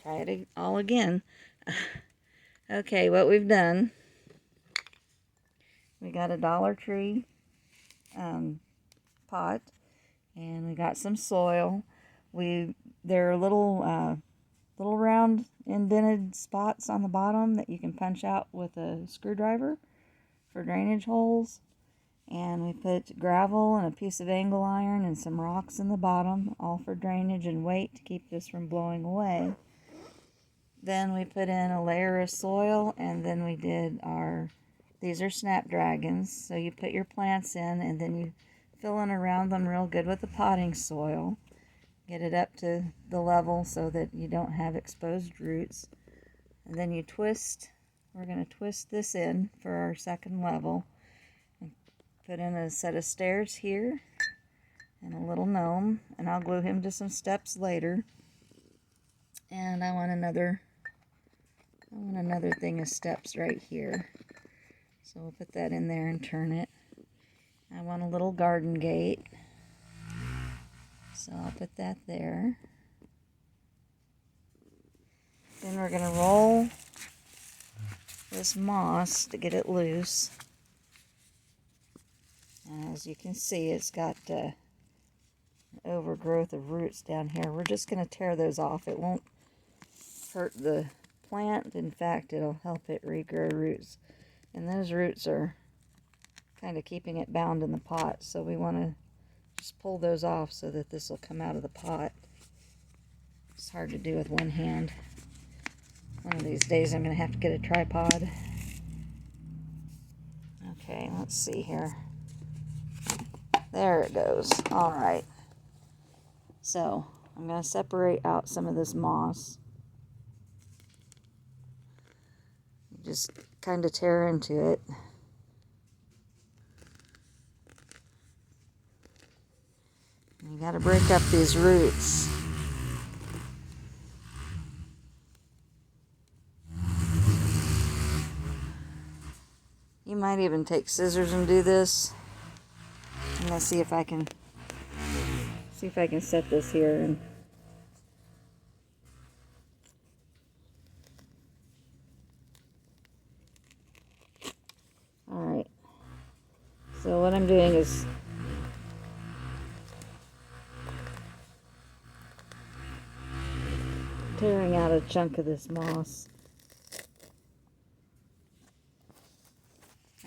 try it all again. Okay, what we've done, we got a Dollar Tree pot, and we got some soil. There are little round indented spots on the bottom that you can punch out with a screwdriver for drainage holes. And we put gravel and a piece of angle iron and some rocks in the bottom, all for drainage and weight to keep this from blowing away. Then we put in a layer of soil, and then we did these are snapdragons, so you put your plants in, and then you fill in around them real good with the potting soil. Get it up to the level so that you don't have exposed roots. And then you twist. We're going to twist this in for our second level. Put in a set of stairs here and a little gnome, and I'll glue him to some steps later. And I want another thing of steps right here, so we'll put that in there and turn it. I want a little garden gate, so I'll put that there. Then we're going to roll this moss to get it loose. As you can see, it's got an overgrowth of roots down here. We're just going to tear those off. It won't hurt the plant. In fact, it'll help it regrow roots. And those roots are kind of keeping it bound in the pot, so we want to just pull those off so that this will come out of the pot. It's hard to do with one hand. One of these days I'm going to have to get a tripod. Okay, let's see here. There it goes. All right. So I'm going to separate out some of this moss. Just kind of tear into it. You got to break up these roots. You might even take scissors and do this. I'm going to see if I can set this here and all right. So what I'm doing is tearing out a chunk of this moss.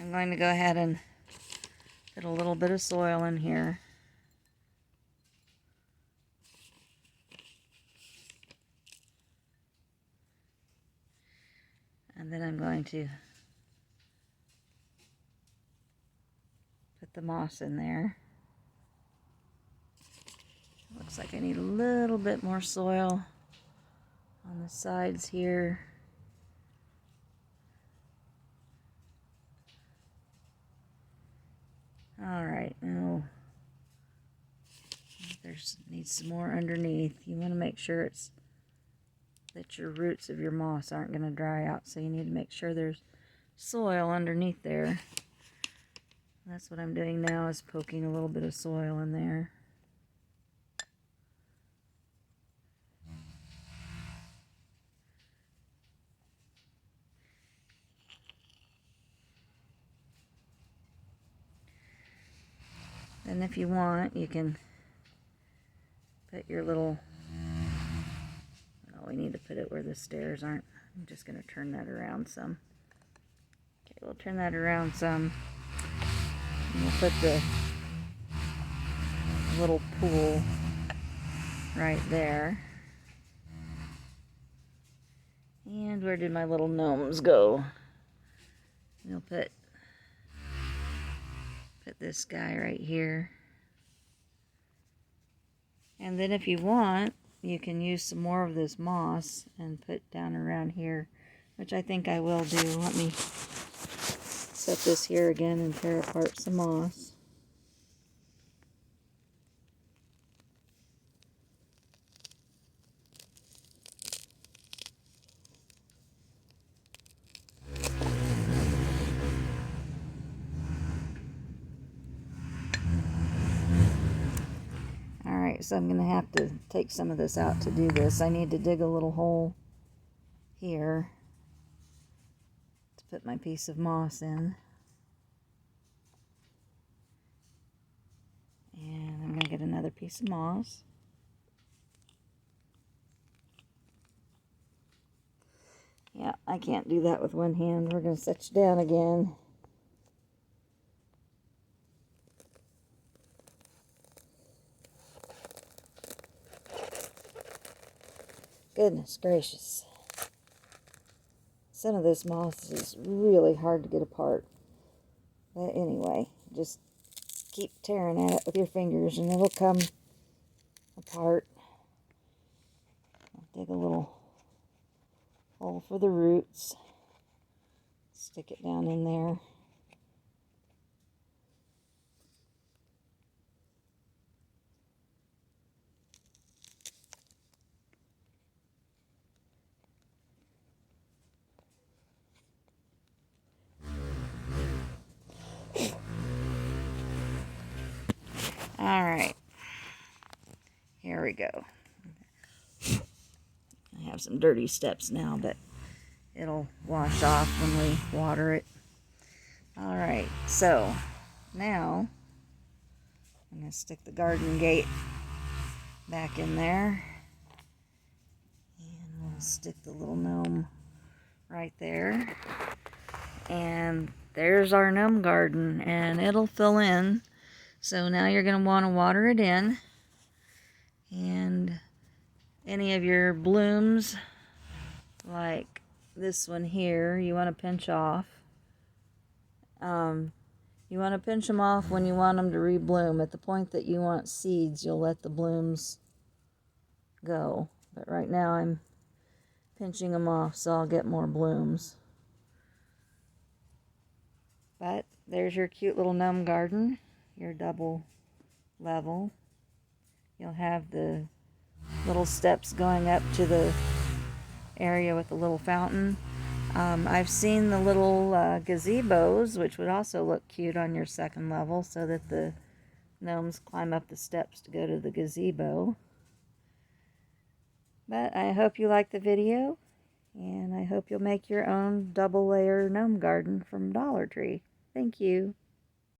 I'm going to go ahead and put a little bit of soil in here. And then I'm going to put the moss in there. Looks like I need a little bit more soil on the sides here. All right, now needs some more underneath. You want to make sure that your roots of your moss aren't going to dry out, so you need to make sure there's soil underneath there. That's what I'm doing now, is poking a little bit of soil in there. And if you want, you can put your little, oh, we need to put it where the stairs aren't. I'm just going to turn that around some. Okay, we'll turn that around some. And we'll put the little pool right there. And where did my little gnomes go? We'll put this guy right here. And then if you want, you can use some more of this moss and put down around here, which I think I will do. Let me set this here again and tear apart some moss. So I'm going to have to take some of this out to do this. I need to dig a little hole here to put my piece of moss in. And I'm going to get another piece of moss. Yeah, I can't do that with one hand. We're going to set you down again. Goodness gracious. Some of this moss is really hard to get apart. But anyway, just keep tearing at it with your fingers and it'll come apart. I'll dig a little hole for the roots. Stick it down in there. Alright, here we go. I have some dirty steps now, but it'll wash off when we water it. Alright, so now I'm going to stick the garden gate back in there. And we'll stick the little gnome right there. And there's our gnome garden, and it'll fill in. So now you're going to want to water it in. And any of your blooms, like this one here, you want to pinch off. You want to pinch them off when you want them to rebloom. At the point that you want seeds, you'll let the blooms go. But right now I'm pinching them off so I'll get more blooms. But there's your cute little gnome garden, your double level. You'll have the little steps going up to the area with the little fountain. I've seen the little gazebos, which would also look cute on your second level, so that the gnomes climb up the steps to go to the gazebo. But I hope you liked the video, and I hope you'll make your own double layer gnome garden from Dollar Tree. Thank you.